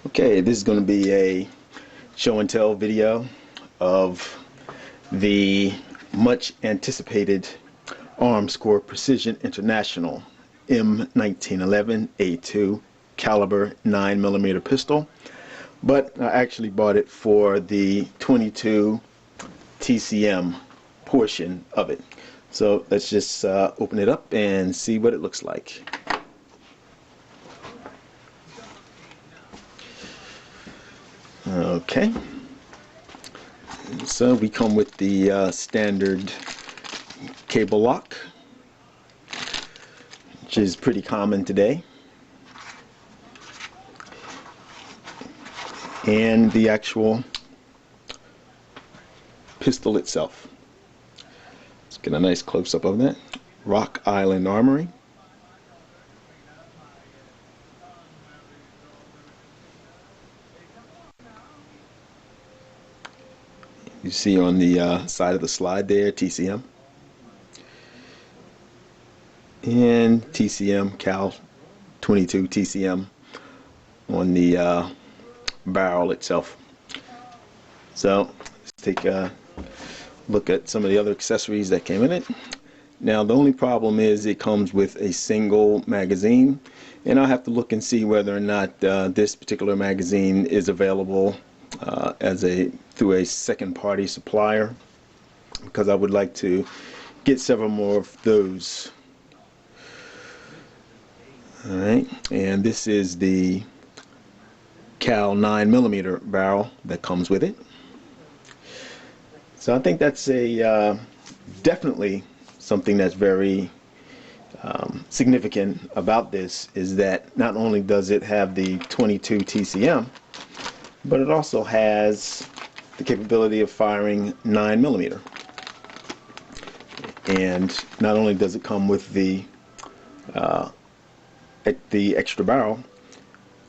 Okay, this is going to be a show and tell video of the much anticipated Armscore Precision International M1911 A2 caliber 9mm pistol, but I actually bought it for the 22 TCM portion of it. So let's just open it up and see what it looks like. Okay, so we come with the standard cable lock, which is pretty common today, and the actual pistol itself. Let's get a nice close-up of that. Rock Island Armory. You see on the side of the slide there, TCM. And TCM, Cal 22 TCM on the barrel itself. So let's take a look at some of the other accessories that came in it. Now the only problem is it comes with a single magazine, and I'll have to look and see whether or not this particular magazine is available through a second party supplier, because I would like to get several more of those. Alright, and this is the Cal 9mm barrel that comes with it. So I think that's a definitely something that's very significant about this, is that not only does it have the 22 TCM, but it also has the capability of firing 9mm. And not only does it come with the extra barrel,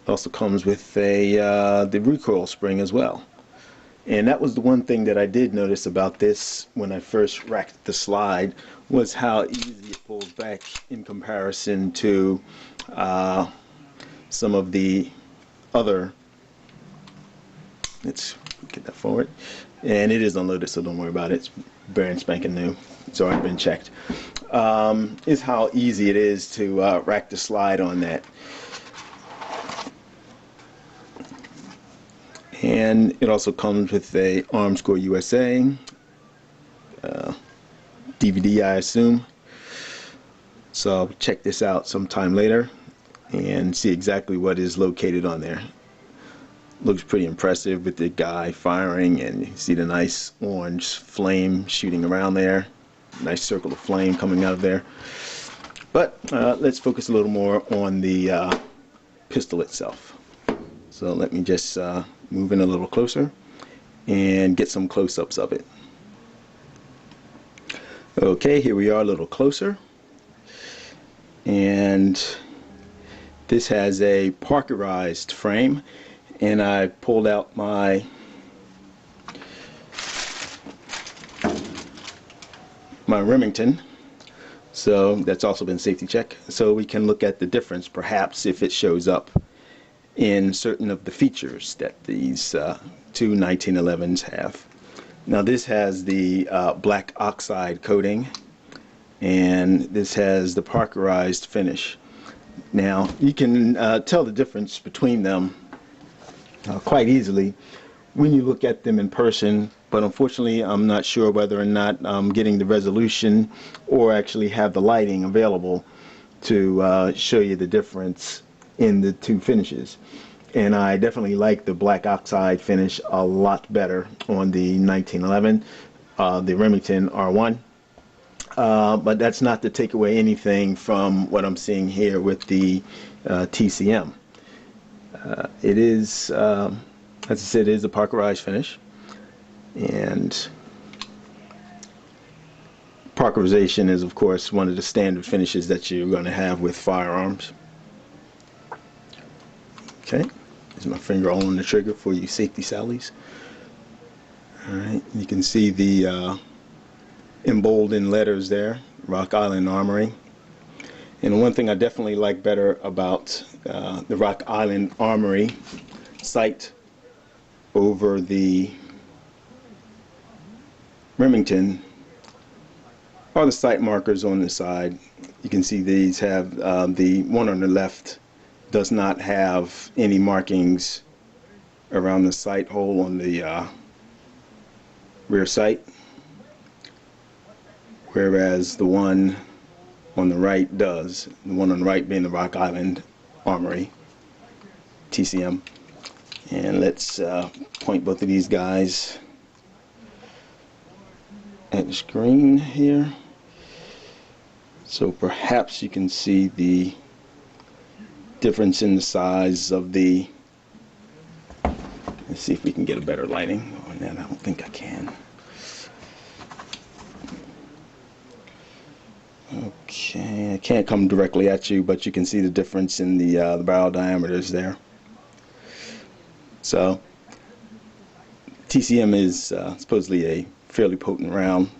it also comes with the recoil spring as well. And that was the one thing that I did notice about this when I first racked the slide, was how easy it pulls back in comparison to some of the other. Let's get that forward. And it is unloaded, so don't worry about it. It's brand spanking new. It's already been checked. Is how easy it is to rack the slide on that. And it also comes with a Armscore USA DVD, I assume. So I'll check this out sometime later and see exactly what is located on there. Looks pretty impressive with the guy firing, and you see the nice orange flame shooting around there. Nice circle of flame coming out of there. But let's focus a little more on the pistol itself. So let me just move in a little closer and get some close-ups of it. Okay, here we are a little closer. And this has a parkerized frame, and I pulled out my Remington, so that's also been safety checked, so we can look at the difference, perhaps if it shows up in certain of the features that these two 1911s have. Now this has the black oxide coating, and this has the parkerized finish. Now you can tell the difference between them quite easily when you look at them in person, but unfortunately I'm not sure whether or not I'm getting the resolution or actually have the lighting available to show you the difference in the two finishes. And I definitely like the black oxide finish a lot better on the 1911, the Remington R1. But that's not to take away anything from what I'm seeing here with the TCM. It is, as I said, it is a parkerized finish, and parkerization is of course one of the standard finishes that you're going to have with firearms. Okay, there's my finger all on the trigger for you safety sallies. Alright, you can see the emboldened letters there, Rock Island Armory. And one thing I definitely like better about the Rock Island Armory sight over the Remington are the sight markers on the side. You can see these have the one on the left does not have any markings around the sight hole on the rear sight, whereas the one on the right does. The one on the right being the Rock Island Armory TCM. And let's point both of these guys at the screen here, so perhaps you can see the difference in the size of the. Let's see if we can get a better lighting on that. I don't think I can. Okay, I can't come directly at you, but you can see the difference in the barrel diameters there. So TCM is supposedly a fairly potent round,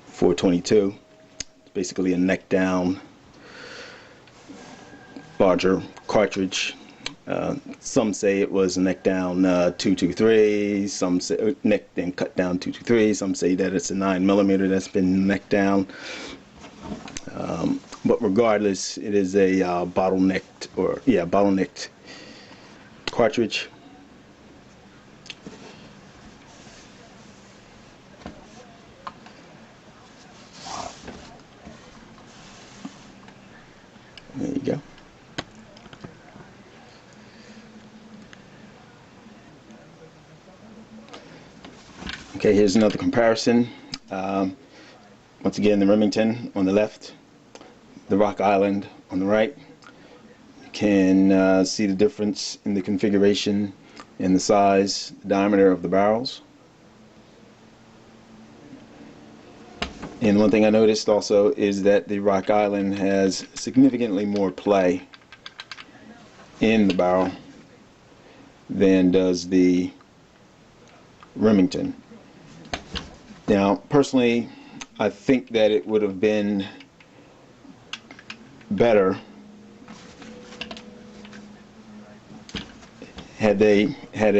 422. It's basically a neck down, larger cartridge. Some say it was a neck down 223, some say neck then cut down 223, some say that it's a 9mm that's been neck down. But regardless, it is a bottlenecked cartridge. There you go. Okay, here's another comparison. Once again, the Remington on the left, the Rock Island on the right. You can see the difference in the configuration and the size, the diameter of the barrels. And one thing I noticed also is that the Rock Island has significantly more play in the barrel than does the Remington. Now, personally, I think that it would have been better had they had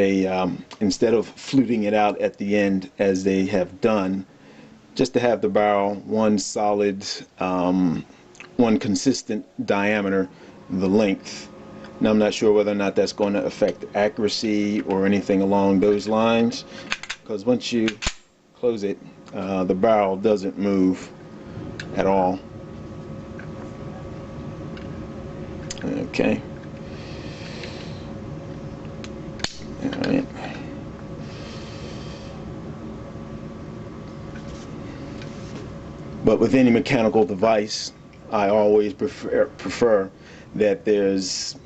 instead of fluting it out at the end as they have done, just to have the barrel one solid, one consistent diameter, the length. Now, I'm not sure whether or not that's going to affect accuracy or anything along those lines, because once you close it, the barrel doesn't move at all. Okay. All right. But with any mechanical device, I always prefer that there's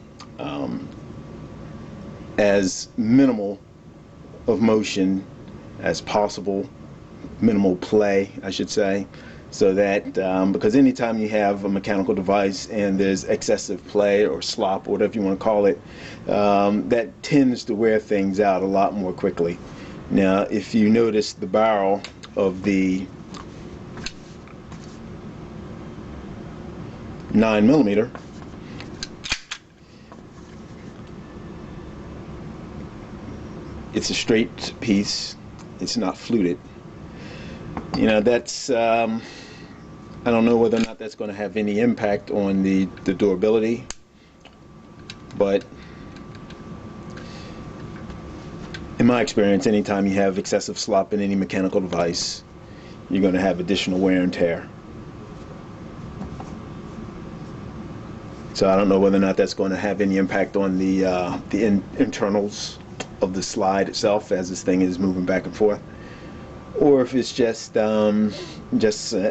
as minimal of motion as possible, minimal play, I should say, so that because anytime you have a mechanical device and there's excessive play or slop, or whatever you want to call it, that tends to wear things out a lot more quickly. Now, if you notice the barrel of the 9mm, it's a straight piece, it's not fluted. You know, that's I don't know whether or not that's going to have any impact on the durability, but in my experience, anytime you have excessive slop in any mechanical device, you're going to have additional wear and tear. So I don't know whether or not that's going to have any impact on the internals of the slide itself as this thing is moving back and forth, or if it's just an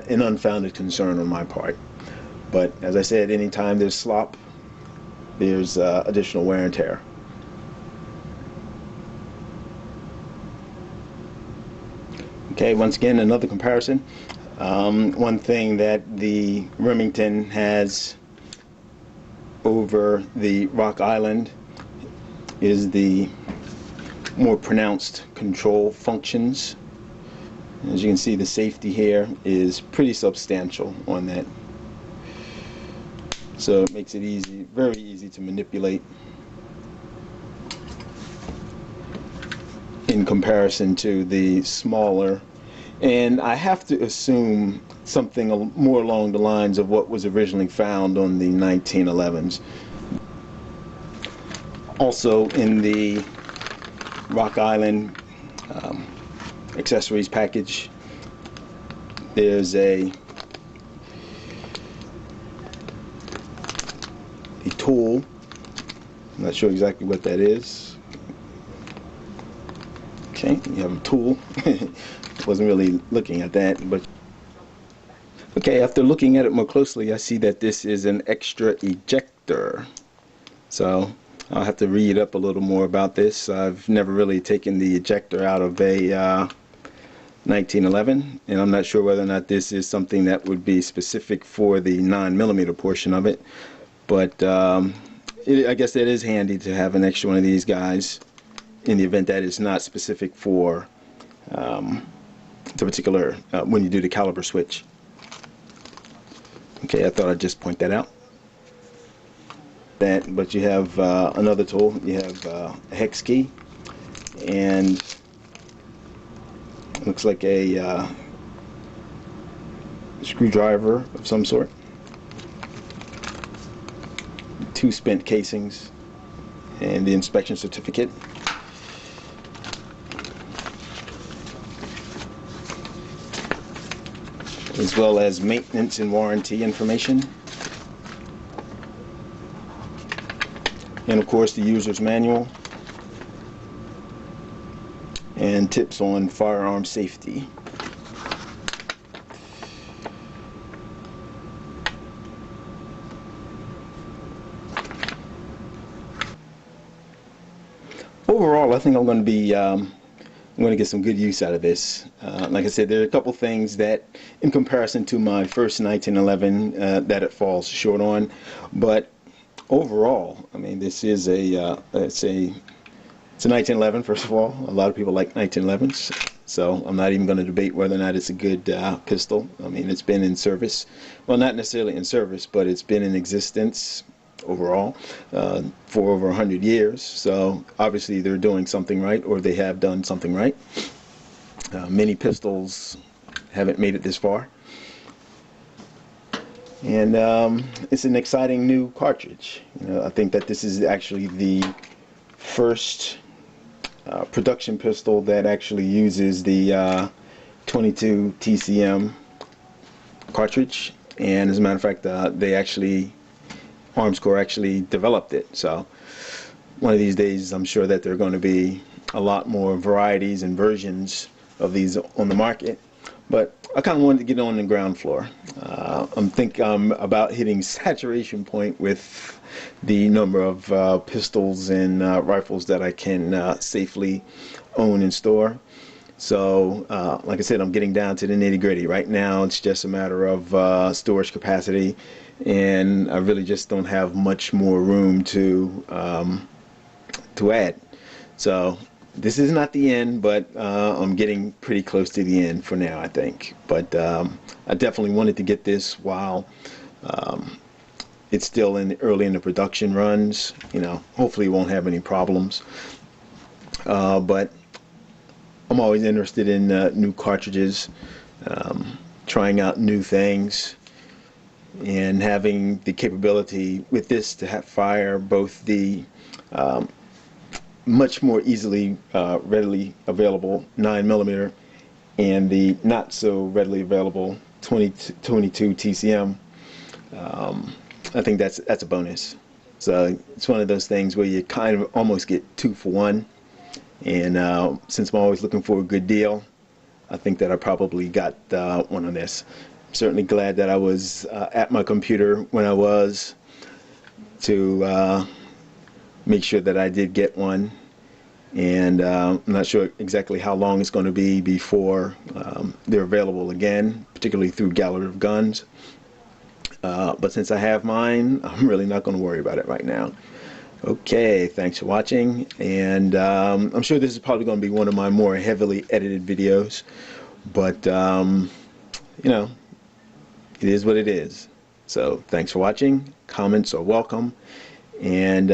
unfounded concern on my part. But as I said, anytime there's slop, there's additional wear and tear. Okay, once again, another comparison. One thing that the Remington has over the Rock Island is the more pronounced control functions. As you can see, the safety here is pretty substantial on that, so it makes it easy, very easy to manipulate. in comparison to the smaller, and I have to assume something more along the lines of what was originally found on the 1911s. Also in the Rock Island accessories package, there's a tool. I'm not sure exactly what that is. Okay, you have a tool. Wasn't really looking at that, but okay, after looking at it more closely, I see that this is an extra ejector. So I'll have to read up a little more about this. I've never really taken the ejector out of a 1911, and I'm not sure whether or not this is something that would be specific for the 9mm portion of it, but I guess that is handy to have an extra one of these guys in the event that it's not specific for the particular when you do the caliber switch. Okay, I thought I'd just point that out. But you have another tool. You have a hex key, and looks like a screwdriver of some sort. 2 spent casings, and the inspection certificate. As well as maintenance and warranty information. And of course the user's manual and tips on firearm safety. Overall, I think I'm going to get some good use out of this. Like I said, there are a couple things that, in comparison to my first 1911, that it falls short on. But overall, I mean, this is it's a 1911. First of all, a lot of people like 1911s, so I'm not even going to debate whether or not it's a good pistol. I mean, it's been in service. Well, not necessarily in service, but it's been in existence overall for over 100 years. So obviously they're doing something right, or they have done something right. Many pistols haven't made it this far, and it's an exciting new cartridge. You know, I think that this is actually the first production pistol that actually uses the 22 TCM cartridge, and as a matter of fact, Arms Corps actually developed it. So one of these days I'm sure that there are going to be a lot more varieties and versions of these on the market, but I kind of wanted to get on the ground floor. I'm about hitting saturation point with the number of pistols and rifles that I can safely own and store. So like I said, I'm getting down to the nitty-gritty. Right now it's just a matter of storage capacity, and I really just don't have much more room to add. So this is not the end, but I'm getting pretty close to the end for now, I think. But I definitely wanted to get this while it's still early in the production runs. You know, hopefully it won't have any problems. But I'm always interested in new cartridges, trying out new things, and having the capability with this to fire both the much more easily readily available 9mm and the not so readily available 22 TCM. I think that's a bonus. So it's one of those things where you kind of almost get 2 for 1. And since I'm always looking for a good deal, I think that I probably got one on this. I'm certainly glad that I was at my computer when I was to make sure that I did get one. And I'm not sure exactly how long it's going to be before they're available again, particularly through Gallery of Guns. But since I have mine, I'm really not going to worry about it right now. Okay, thanks for watching, and I'm sure this is probably going to be one of my more heavily edited videos, but you know, it is what it is. So thanks for watching. Comments are welcome, and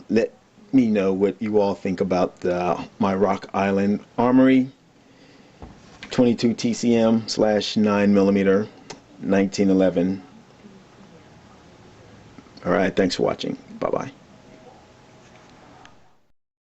let me know what you all think about my Rock Island Armory 22 TCM / 9mm 1911. All right, thanks for watching. Bye-bye.